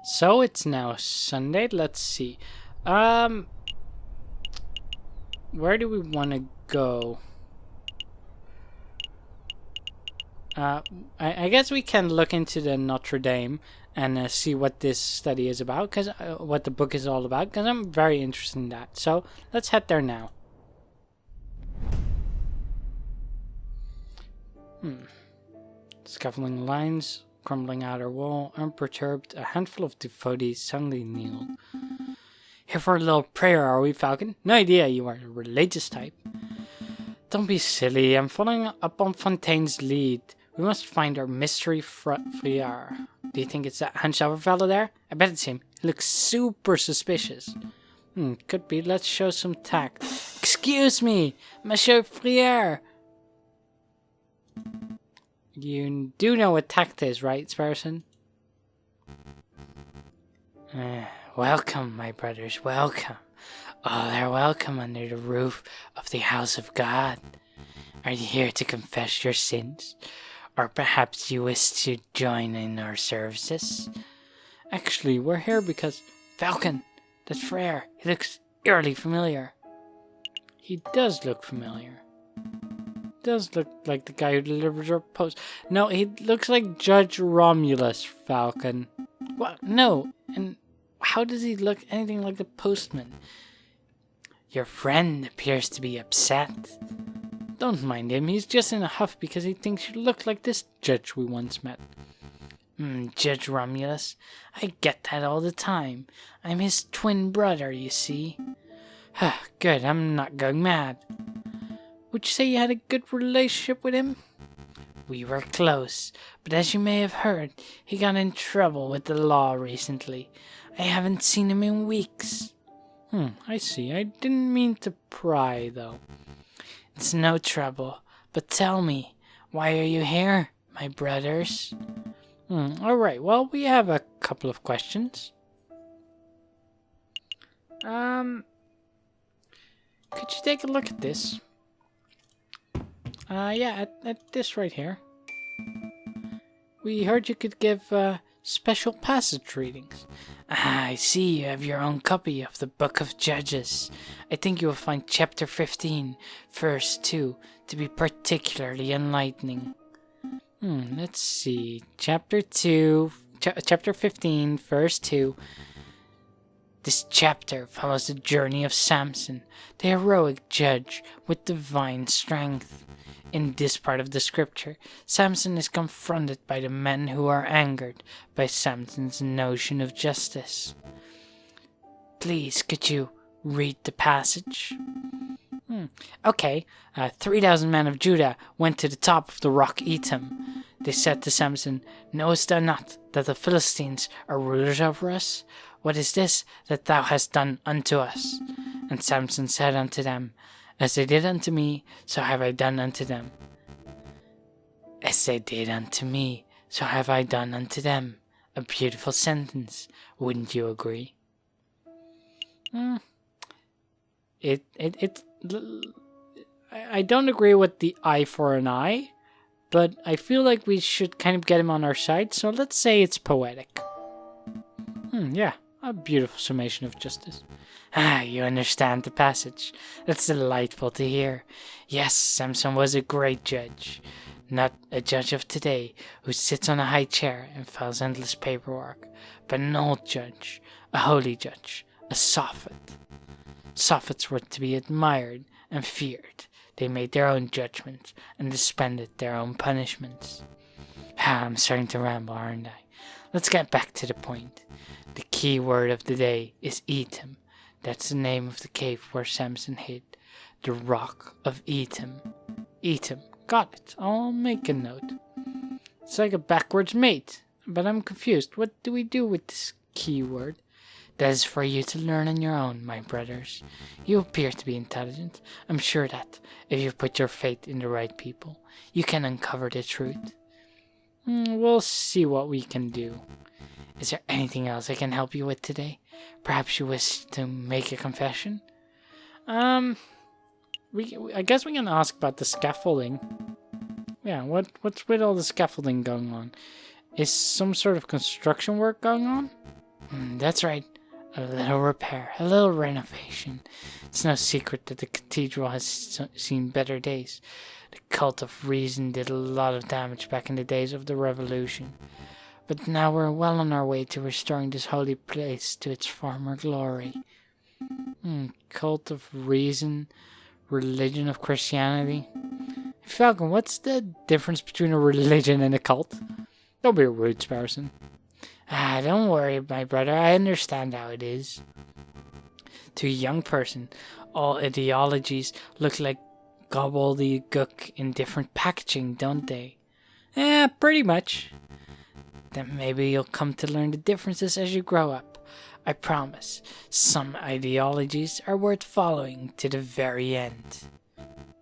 So it's now Sunday. Let's see. Where do we want to go? I guess we can look into the Notre Dame and see what this study is about, cause what the book is all about, because I'm very interested in that. So let's head there now. Scaffolding lines, crumbling outer wall, unperturbed, a handful of devotees suddenly kneel. Here for a little prayer, are we, Falcon? No idea you are a religious type. Don't be silly, I'm following up on Fontaine's lead. We must find our mystery friar. Do you think it's that hunch-over fellow there? I bet it's him. He looks super suspicious. Could be. Let's show some tact. Excuse me, Monsieur Friar. You do know what tact is, right, Sparrowson? Welcome, my brothers, welcome. Oh, they're welcome under the roof of the house of God. Are you here to confess your sins? Or perhaps you wish to join in our services? Actually, we're here because... Falcon, that friar, he looks eerily familiar. He does look familiar. Does look like the guy who delivers our post. No, he looks like Judge Romulus, Falcon. What? No, and how does he look anything like the postman? Your friend appears to be upset. Don't mind him, he's just in a huff because he thinks you look like this judge we once met. Judge Romulus, I get that all the time. I'm his twin brother, you see. Good, I'm not going mad. Would you say you had a good relationship with him? We were close, but as you may have heard, he got in trouble with the law recently. I haven't seen him in weeks. I see. I didn't mean to pry, though. It's no trouble, but tell me, why are you here, my brothers? Alright, well, we have a couple of questions. Could you take a look at this? Yeah, at this right here. We heard you could give, special passage readings. I see you have your own copy of the Book of Judges. I think you will find chapter 15, verse 2, to be particularly enlightening. Let's see. Chapter 15, verse 2. This chapter follows the journey of Samson, the heroic judge with divine strength. In this part of the scripture, Samson is confronted by the men who are angered by Samson's notion of justice. Please, could you read the passage? Okay. 3,000 men of Judah went to the top of the rock Etam. They said to Samson, Knowest thou not that the Philistines are rulers over us? What is this that thou hast done unto us? And Samson said unto them, As they did unto me, so have I done unto them. As they did unto me, so have I done unto them. A beautiful sentence, wouldn't you agree? I don't agree with the eye for an eye, but I feel like we should kind of get him on our side, so let's say it's poetic. Yeah, a beautiful summation of justice. You understand the passage. That's delightful to hear. Yes, Samson was a great judge. Not a judge of today who sits on a high chair and files endless paperwork, but an old judge, a holy judge, a Sophet. Sophets were to be admired and feared. They made their own judgments and dispensed their own punishments. I'm starting to ramble, aren't I? Let's get back to the point. The key word of the day is Etam. That's the name of the cave where Samson hid. The rock of Etam. Etam. Got it. I'll make a note. It's like a backwards mate. But I'm confused. What do we do with this key word? That is for you to learn on your own, my brothers. You appear to be intelligent. I'm sure that, if you put your faith in the right people, you can uncover the truth. We'll see what we can do. Is there anything else I can help you with today? Perhaps you wish to make a confession? I guess we can ask about the scaffolding. Yeah, what's with all the scaffolding going on? Is some sort of construction work going on? That's right. A little repair, a little renovation. It's no secret that the cathedral has seen better days. The cult of reason did a lot of damage back in the days of the revolution. But now we're well on our way to restoring this holy place to its former glory. Cult of reason, religion of Christianity. Falcon, what's the difference between a religion and a cult? Don't be rude, Sparrowson. Don't worry, my brother. I understand how it is. To a young person, all ideologies look like gobbledygook in different packaging, don't they? Pretty much. Then maybe you'll come to learn the differences as you grow up. I promise. Some ideologies are worth following to the very end.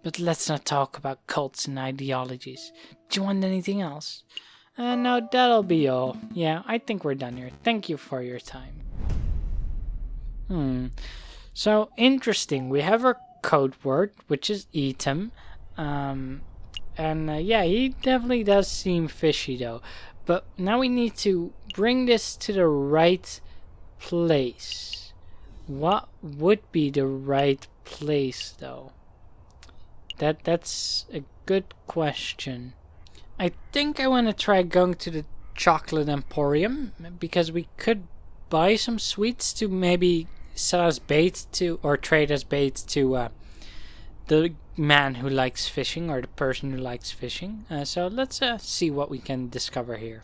But let's not talk about cults and ideologies. Do you want anything else? No, that'll be all. Yeah, I think we're done here. Thank you for your time. So, interesting. We have our code word, which is item. Yeah, he definitely does seem fishy, though. But now we need to bring this to the right place. What would be the right place, though? That's a good question. I think I want to try going to the chocolate emporium, because we could buy some sweets to maybe sell as bait to, or trade as bait to the man who likes fishing, or the person who likes fishing. So let's see what we can discover here.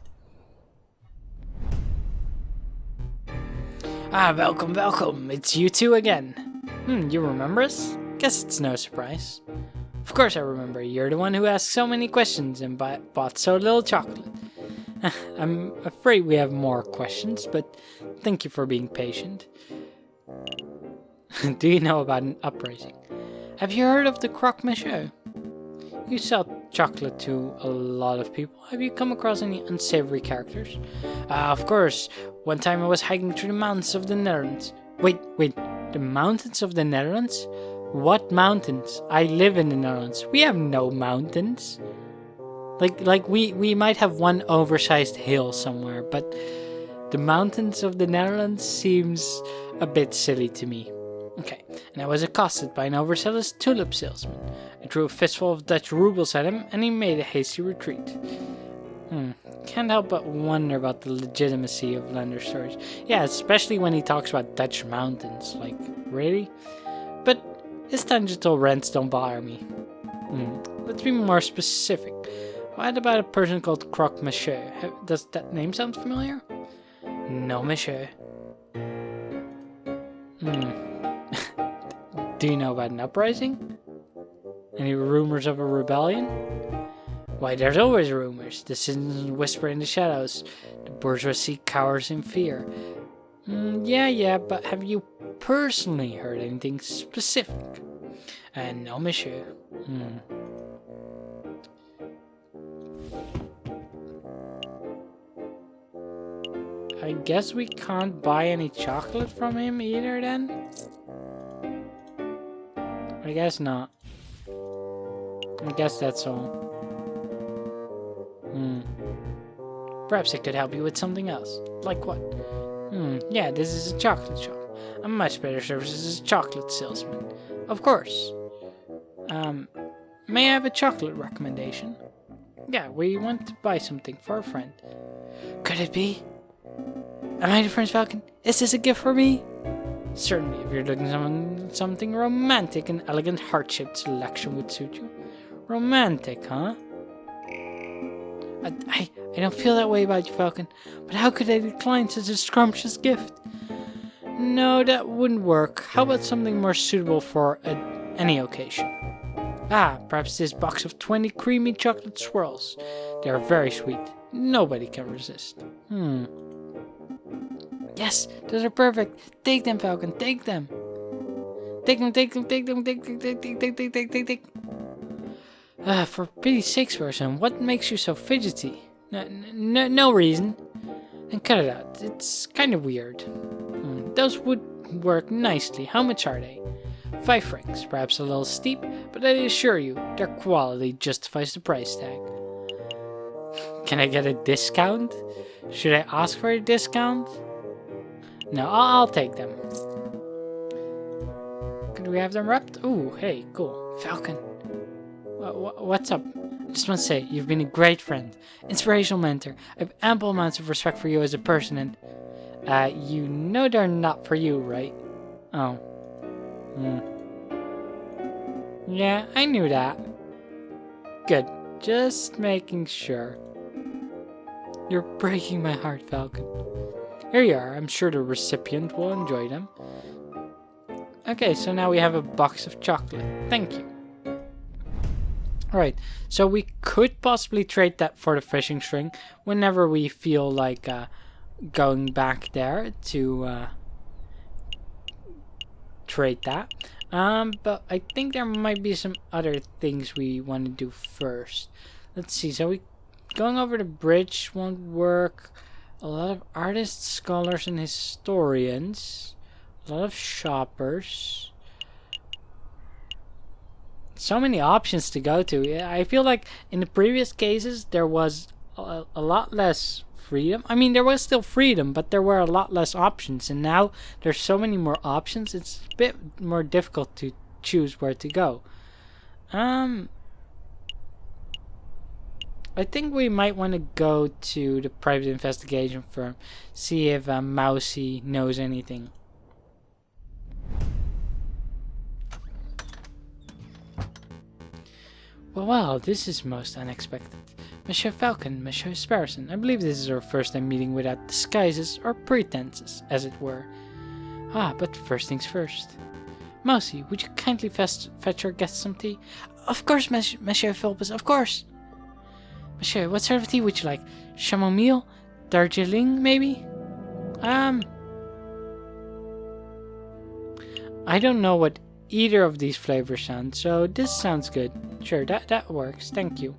Welcome. It's you two again. You remember us? Guess it's no surprise. Of course I remember. You're the one who asked so many questions and bought so little chocolate. I'm afraid we have more questions, but thank you for being patient. Do you know about an uprising? Have you heard of the croque monsieur? You sell chocolate to a lot of people. Have you come across any unsavory characters? Of course. One time I was hiking through the mountains of the Netherlands. Wait. The mountains of the Netherlands? What mountains? I live in the Netherlands. We have no mountains. Like we might have one oversized hill somewhere, but the mountains of the Netherlands seems a bit silly to me. Okay, and I was accosted by an overzealous tulip salesman. I threw a fistful of Dutch rubles at him, and he made a hasty retreat. Can't help but wonder about the legitimacy of Lander stories. Yeah, especially when he talks about Dutch mountains. Like, really? But his tangential rants don't bother me. Let's be more specific. What about a person called Croque Monsieur? Does that name sound familiar? No, monsieur. Do you know about an uprising? Any rumors of a rebellion? Why, there's always rumors. The citizens whisper in the shadows. The bourgeoisie cowers in fear. Yeah, but have you personally heard anything specific? No, monsieur. I guess we can't buy any chocolate from him either, then? I guess not. I guess that's all. Perhaps I could help you with something else. Like what? Yeah, this is a chocolate shop. I'm much better service as a chocolate salesman. Of course. May I have a chocolate recommendation? Yeah, we want to buy something for a friend. Could it be? Am I the French Falcon? Is this a gift for me? Certainly, if you're looking for something romantic, an elegant heart-shaped selection would suit you. Romantic, huh? I don't feel that way about you, Falcon, but how could I decline such a scrumptious gift? No, that wouldn't work. How about something more suitable for any occasion? Perhaps this box of 20 creamy chocolate swirls. They are very sweet. Nobody can resist. Yes, those are perfect. Take them, Falcon, take them. Take them. For pity's sakes, person, what makes you so fidgety? No reason. And cut it out. It's kind of weird. Those would work nicely. How much are they? 5 francs. Perhaps a little steep, but I assure you, their quality justifies the price tag. Can I get a discount? Should I ask for a discount? No, I'll take them. Could we have them wrapped? Ooh, hey, cool. Falcon. What's up? I just want to say, you've been a great friend, inspirational mentor. I have ample amounts of respect for you as a person, and you know they're not for you, right? Oh. Yeah, I knew that. Good. Just making sure. You're breaking my heart, Falcon. Here you are. I'm sure the recipient will enjoy them. Okay, so now we have a box of chocolate. Thank you. Alright, so we could possibly trade that for the fishing string whenever we feel like going back there to trade that. But I think there might be some other things we want to do first. Let's see, so going over the bridge won't work. A lot of artists, scholars, and historians. A lot of shoppers. So many options to go to. I feel like in the previous cases there was a lot less freedom. I mean, there was still freedom, but there were a lot less options. And now there's so many more options. It's a bit more difficult to choose where to go. I think we might want to go to the private investigation firm, see if Mousy knows anything. Well, this is most unexpected. Monsieur Falcon, Monsieur Sparrowson, I believe this is our first time meeting without disguises or pretenses, as it were. But first things first. Mousy, would you kindly fetch our guests some tea? Of course, Monsieur Philbus, of course. Monsieur, what sort of tea would you like? Chamomile? Darjeeling, maybe? I don't know what either of these flavors sound, so this sounds good. Sure, that works. Thank you.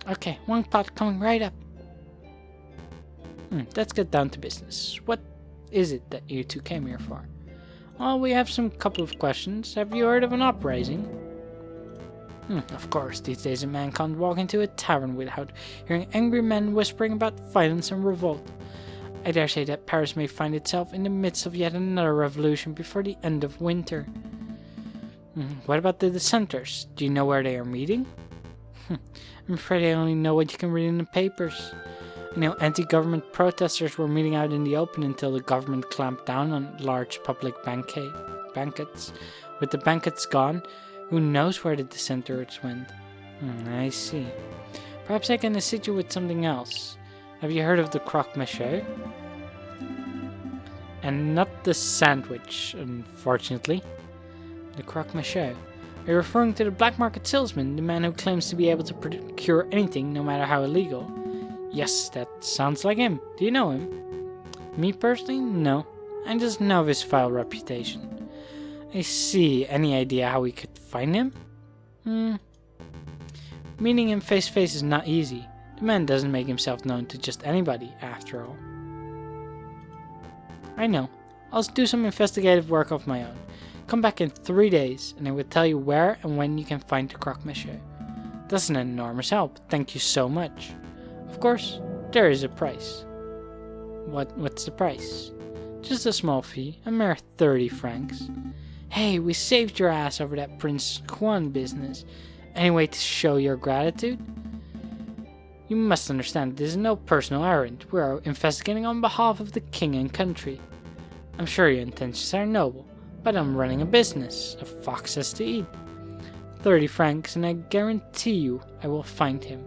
Okay, one pot coming right up. Let's get down to business. What is it that you two came here for? Well, we have some couple of questions. Have you heard of an uprising? Of course, these days a man can't walk into a tavern without hearing angry men whispering about violence and revolt. I dare say that Paris may find itself in the midst of yet another revolution before the end of winter. What about the dissenters? Do you know where they are meeting? I'm afraid I only know what you can read in the papers. I know anti-government protesters were meeting out in the open until the government clamped down on large public banquets. With the banquets gone, who knows where the dissenters went? I see. Perhaps I can assist you with something else. Have you heard of the croque-monsieur? And not the sandwich, unfortunately. The croque-monsieur. Are you referring to the black market salesman, the man who claims to be able to procure anything, no matter how illegal? Yes, that sounds like him. Do you know him? Me personally? No. I just know of his vile reputation. I see. Any idea how we could find him? Meeting him face to face is not easy. The man doesn't make himself known to just anybody, after all. I know. I'll do some investigative work of my own. Come back in 3 days, and I will tell you where and when you can find the croque-monsieur. That's an enormous help. Thank you so much. Of course, there is a price. What's the price? Just a small fee, a mere 30 francs. Hey, we saved your ass over that Prince Juan business. Any way to show your gratitude? You must understand this is no personal errand. We are investigating on behalf of the king and country. I'm sure your intentions are noble, but I'm running a business. A fox has to eat. 30 francs, and I guarantee you I will find him.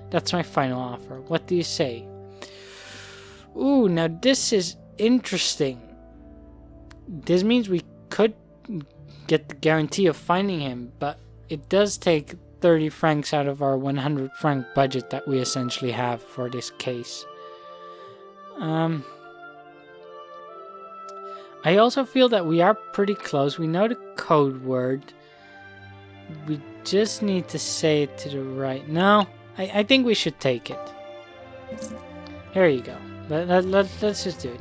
That's my final offer. What do you say? Ooh, now this is interesting. This means we could get the guarantee of finding him, but it does take 30 francs out of our 100 franc budget that we essentially have for this case. I also feel that we are pretty close. We know the code word. We just need to say it to the right. No, I think we should take it. Here you go. Let's just do it.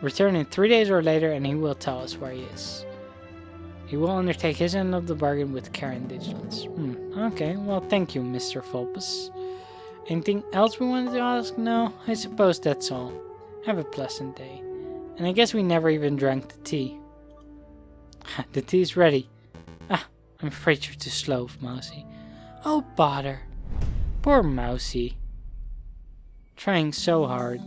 Return in 3 days or later and he will tell us where he is. He will undertake his end of the bargain with care and diligence. Okay, well thank you, Mr. Fulpus. Anything else we wanted to ask? No, I suppose that's all. Have a pleasant day. And I guess we never even drank the tea. The tea's ready. I'm afraid you're too slow, Mousy. Oh, bother. Poor Mousy. Trying so hard.